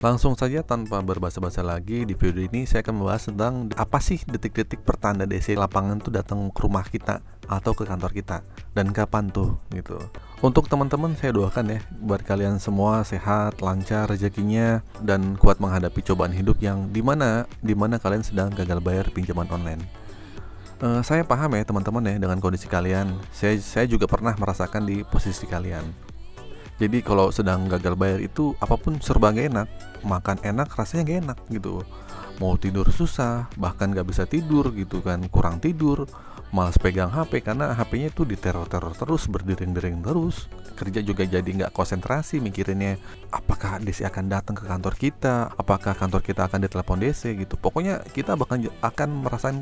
Langsung saja tanpa berbasa-basa lagi, di video ini saya akan membahas tentang apa sih detik-detik pertanda DC lapangan tuh datang ke rumah kita atau ke kantor kita dan kapan tuh gitu. Untuk teman-teman saya doakan ya buat kalian semua sehat, lancar rezekinya dan kuat menghadapi cobaan hidup yang dimana kalian sedang gagal bayar pinjaman online. Saya paham ya teman-teman ya dengan kondisi kalian. Saya juga pernah merasakan di posisi kalian. Jadi kalau sedang gagal bayar itu apapun serba gak enak. Makan enak rasanya gak enak gitu. Mau tidur susah, bahkan gak bisa tidur gitu kan. Kurang tidur, malas pegang HP karena HP-nya itu diteror-teror terus, berdering-dering terus. Kerja juga jadi gak konsentrasi mikirinnya apakah DC akan datang ke kantor kita, apakah kantor kita akan ditelepon DC gitu. Pokoknya kita akan merasakan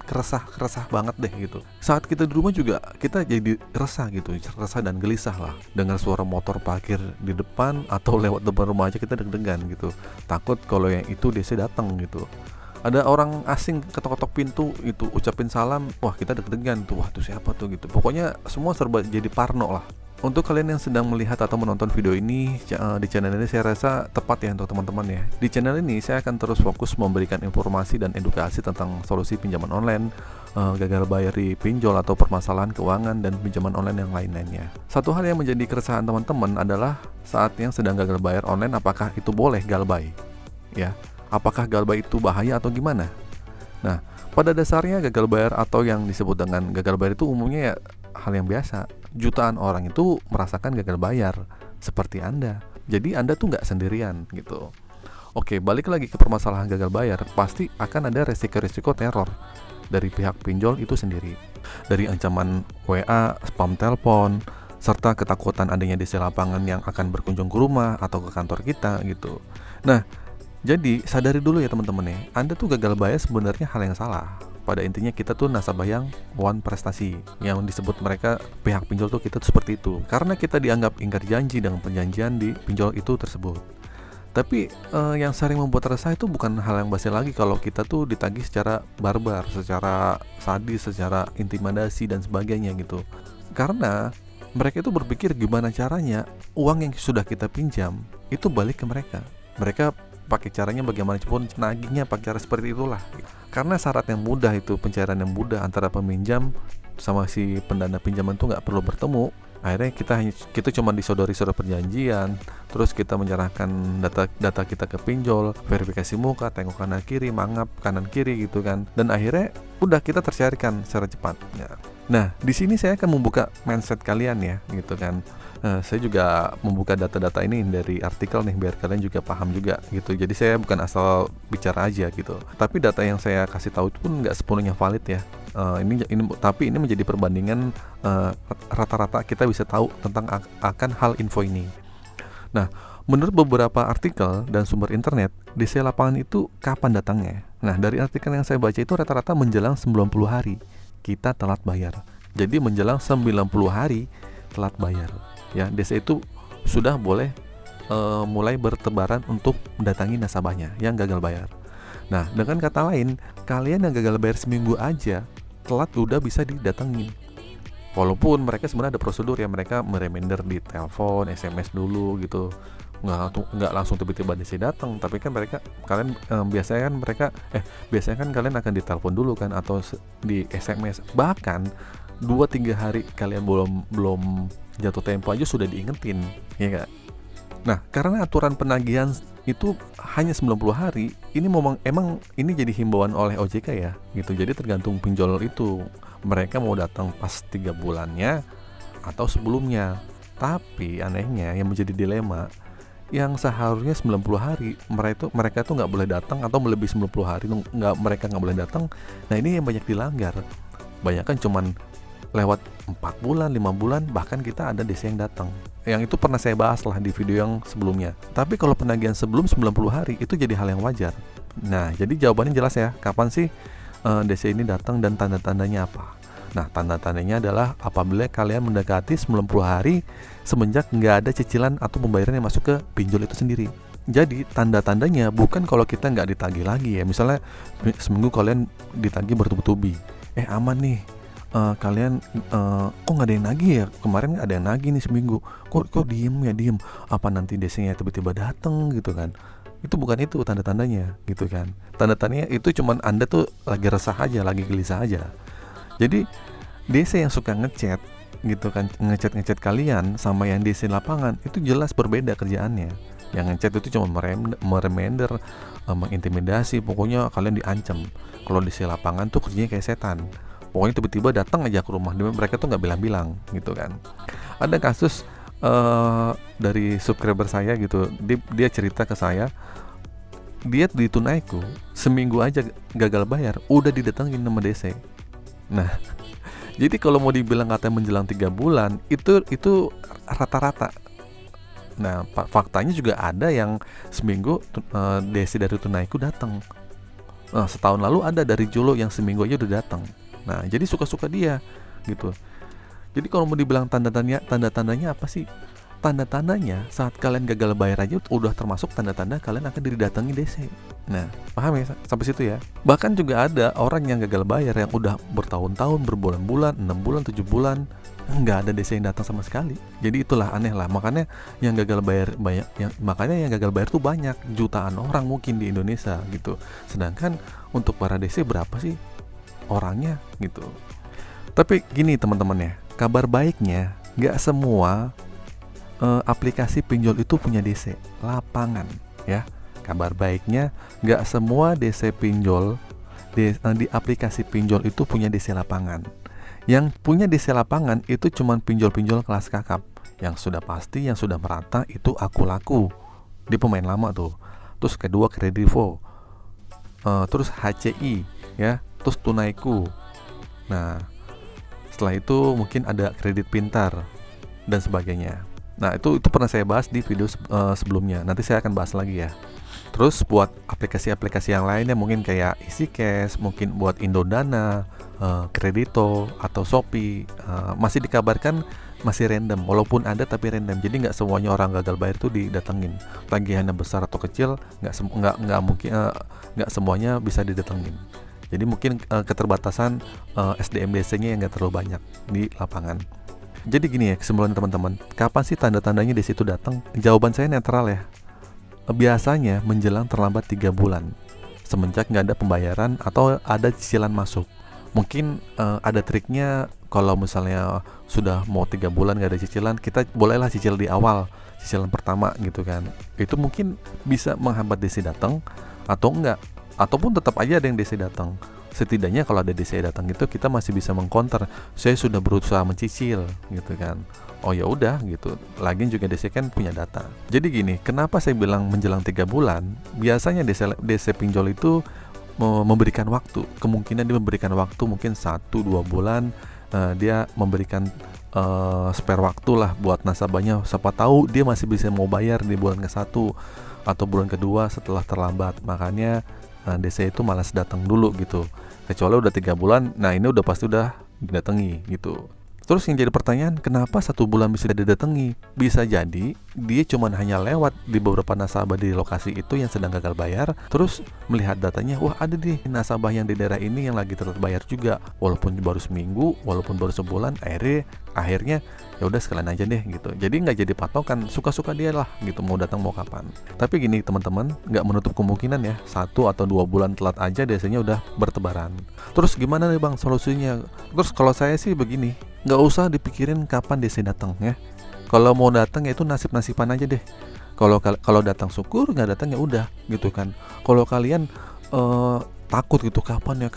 resah banget deh gitu. Saat kita di rumah juga kita jadi resah gitu, resah dan gelisah lah. Dengar suara motor parkir di depan atau lewat depan rumah aja kita deg-degan gitu. Takut kalau yang itu DC datang gitu. Ada orang asing ketok-ketok pintu itu ucapin salam, wah kita deg-degan tuh, wah itu siapa tuh gitu. Pokoknya semua serba jadi parno lah. Untuk kalian yang sedang melihat atau menonton video ini di channel ini, saya rasa tepat ya untuk teman-teman ya. Di channel ini saya akan terus fokus memberikan informasi dan edukasi tentang solusi pinjaman online, gagal bayar di pinjol atau permasalahan keuangan dan pinjaman online yang lain-lainnya. Satu hal yang menjadi keresahan teman-teman adalah saat yang sedang gagal bayar online, apakah itu boleh galbay? Ya, apakah galbay itu bahaya atau gimana? Nah, pada dasarnya gagal bayar atau yang disebut dengan gagal bayar itu umumnya ya hal yang biasa. Jutaan orang itu merasakan gagal bayar seperti Anda. Jadi Anda tuh nggak sendirian gitu. Oke, balik lagi ke permasalahan gagal bayar. Pasti akan ada resiko-resiko teror dari pihak pinjol itu sendiri. Dari ancaman WA, spam telepon, serta ketakutan adanya DC lapangan yang akan berkunjung ke rumah atau ke kantor kita gitu. Nah, jadi sadari dulu ya teman-teman ya, Anda tuh gagal bayar sebenarnya hal yang salah. Pada intinya kita tuh nasabah yang wan prestasi, yang disebut mereka pihak pinjol tuh kita tuh seperti itu. Karena kita dianggap ingkar janji dengan perjanjian di pinjol itu tersebut. Tapi yang sering membuat resah itu bukan hal yang basi lagi kalau kita tuh ditagih secara barbar, secara sadis, secara intimidasi dan sebagainya gitu. Karena mereka itu berpikir gimana caranya uang yang sudah kita pinjam itu balik ke mereka. Mereka pakai caranya bagaimana pun nagihnya pakai cara seperti itulah. Karena syarat yang mudah itu, pencairan yang mudah antara peminjam sama si pendana pinjaman itu nggak perlu bertemu. Akhirnya kita cuma disodori surat perjanjian, terus kita menyerahkan data kita ke pinjol, verifikasi muka, tengok kanan kiri, mangap kanan kiri gitu kan, dan akhirnya udah kita tercairkan secara cepat. Nah, di sini saya akan membuka mindset kalian ya, gitu kan. Saya juga membuka data-data ini dari artikel nih biar kalian juga paham juga gitu. Jadi saya bukan asal bicara aja gitu. Tapi data yang saya kasih tahu itu pun nggak sepenuhnya valid ya. Tapi ini menjadi perbandingan rata-rata kita bisa tahu tentang akan hal info ini. Nah, menurut beberapa artikel dan sumber internet, DC lapangan itu kapan datangnya? Nah, dari artikel yang saya baca itu rata-rata menjelang 90 hari kita telat bayar. Jadi menjelang 90 hari telat bayar. Ya, DC itu sudah boleh mulai bertebaran untuk mendatangi nasabahnya yang gagal bayar. Nah, dengan kata lain, kalian yang gagal bayar seminggu aja telat udah bisa didatengin. Walaupun mereka sebenarnya ada prosedur ya, mereka mereminder di telepon, SMS dulu gitu. Nggak langsung tiba-tiba DC datang, tapi kan biasanya kan kalian akan ditelepon dulu kan atau di SMS. Bahkan 2-3 hari kalian belum jatuh tempo aja sudah diingetin, ya gak? Nah, karena aturan penagihan itu hanya 90 hari, ini emang ini jadi himbauan oleh OJK ya, gitu. Jadi tergantung pinjol itu, mereka mau datang pas 3 bulannya atau sebelumnya. Tapi anehnya yang menjadi dilema, yang seharusnya 90 hari mereka tuh nggak boleh datang, atau melebihi 90 hari mereka nggak boleh datang. Nah, ini yang banyak dilanggar. Banyak kan cuman lewat 4 bulan, 5 bulan, bahkan kita ada DC yang datang. Yang itu pernah saya bahas lah di video yang sebelumnya. Tapi kalau penagihan sebelum 90 hari itu jadi hal yang wajar. Nah, jadi jawabannya jelas ya, kapan sih DC ini datang dan tanda-tandanya apa? Nah, tanda-tandanya adalah apabila kalian mendekati 90 hari semenjak nggak ada cicilan atau pembayaran yang masuk ke pinjol itu sendiri. Jadi tanda-tandanya bukan kalau kita nggak ditagih lagi ya. Misalnya seminggu kalian ditagih bertubi-tubi, aman nih, kalian kok nggak ada yang nagih ya, kemarin ada yang nagih nih seminggu, kok diem apa nanti DC-nya tiba-tiba dateng gitu kan. Itu bukan itu tanda-tandanya gitu kan. Tanda-tandanya itu cuman Anda tuh lagi resah aja, lagi gelisah aja. Jadi DC yang suka ngechat gitu kan, ngechat kalian sama yang DC lapangan itu jelas berbeda kerjaannya. Yang ngechat itu cuma meremender, mengintimidasi, pokoknya kalian diancam. Kalau DC lapangan tuh kerjanya kayak setan. Pokoknya tiba-tiba datang aja ke rumah, mereka tuh nggak bilang-bilang gitu kan. Ada kasus dari subscriber saya gitu, dia cerita ke saya, dia di Tunaiku seminggu aja gagal bayar udah didatengin sama DC. Nah, jadi kalau mau dibilang katanya menjelang 3 bulan itu rata-rata. Nah, faktanya juga ada yang seminggu DC dari Tunaiku datang. Nah, setahun lalu ada dari Jolo yang seminggu aja udah datang. Nah, jadi suka-suka dia gitu. Jadi kalau mau dibilang tanda-tandanya apa sih? Tanda-tandanya saat kalian gagal bayar aja udah termasuk tanda-tanda kalian akan didatangi DC. Nah, paham ya sampai situ ya? Bahkan juga ada orang yang gagal bayar yang udah bertahun-tahun, berbulan-bulan, 6 bulan, 7 bulan nggak ada DC yang datang sama sekali. Jadi itulah aneh lah. Makanya yang gagal bayar banyak, makanya yang gagal bayar tuh banyak, jutaan orang mungkin di Indonesia gitu. Sedangkan untuk para DC berapa sih orangnya gitu? Tapi gini teman-teman ya, kabar baiknya nggak semua aplikasi pinjol itu punya DC lapangan ya. Kabar baiknya nggak semua DC pinjol di aplikasi pinjol itu punya DC lapangan. Yang punya DC lapangan itu cuma pinjol-pinjol kelas kakap. Yang sudah pasti, yang sudah merata itu Aku Laku. Dia pemain lama tuh. Terus kedua Kredivo, terus HCI ya, terus Tunaiku. Nah, setelah itu mungkin ada Kredit Pintar dan sebagainya. Nah, itu pernah saya bahas di video sebelumnya. Nanti saya akan bahas lagi ya. Terus buat aplikasi-aplikasi yang lainnya mungkin kayak EasyCash, mungkin buat Indodana, Kredito atau Shopee, masih dikabarkan masih random, walaupun ada tapi random. Jadi nggak semuanya orang gagal bayar itu didatengin. Tagihannya besar atau kecil nggak mungkin, nggak semuanya bisa didatengin. Jadi mungkin keterbatasan SDM DC-nya yang nggak terlalu banyak di lapangan. Jadi gini ya kesimpulan teman-teman, kapan sih tanda-tandanya DC itu datang? Jawaban saya netral ya. Biasanya menjelang terlambat 3 bulan semenjak nggak ada pembayaran atau ada cicilan masuk. Mungkin ada triknya, kalau misalnya sudah mau 3 bulan nggak ada cicilan, kita bolehlah cicil di awal, cicilan pertama gitu kan. Itu mungkin bisa menghambat DC datang atau enggak, ataupun tetap aja ada yang DC datang. Setidaknya kalau ada DC datang itu kita masih bisa mengcounter, saya sudah berusaha mencicil gitu kan. Oh ya udah gitu. Lagian juga DC kan punya data. Jadi gini, kenapa saya bilang menjelang 3 bulan? Biasanya DC pinjol itu memberikan waktu. Kemungkinan dia memberikan waktu mungkin 1-2 bulan, dia memberikan spare waktu lah buat nasabahnya. Siapa tahu dia masih bisa mau bayar di bulan ke-1 atau bulan kedua setelah terlambat. Makanya DC itu malas datang dulu gitu. Kecuali udah 3 bulan, nah ini udah pasti udah didatangi gitu. Terus yang jadi pertanyaan, kenapa 1 bulan bisa didatangi? Bisa jadi dia cuma hanya lewat di beberapa nasabah di lokasi itu yang sedang gagal bayar, terus melihat datanya, wah ada nih nasabah yang di daerah ini yang lagi telat bayar juga, walaupun baru seminggu, walaupun baru sebulan, akhirnya ya udah sekalian aja deh gitu. Jadi nggak jadi patokan, suka-suka dia lah gitu mau datang mau kapan. Tapi gini teman-teman, nggak menutup kemungkinan ya 1 atau 2 bulan telat aja biasanya udah bertebaran. Terus gimana nih bang solusinya? Terus kalau saya sih begini, nggak usah dipikirin kapan DC datang ya. Kalau mau datang ya itu nasib-nasiban aja deh. Kalau datang syukur, nggak datang ya udah gitu kan. Kalau kalian takut gitu kapan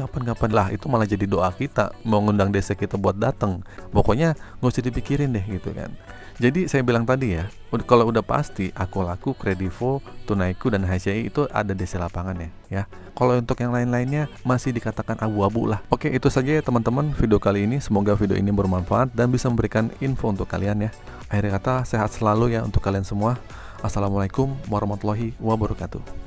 lah, itu malah jadi doa kita mau ngundang DC kita buat datang. Pokoknya nggak usah dipikirin deh gitu kan. Jadi saya bilang tadi ya, kalau udah pasti Aku Laku, Kredivo, Tunaiku dan HCI itu ada DC lapangan ya. Kalau untuk yang lain-lainnya masih dikatakan abu-abu lah. Oke, itu saja ya teman-teman video kali ini. Semoga video ini bermanfaat dan bisa memberikan info untuk kalian ya. Akhir kata, sehat selalu ya untuk kalian semua. Assalamualaikum warahmatullahi wabarakatuh.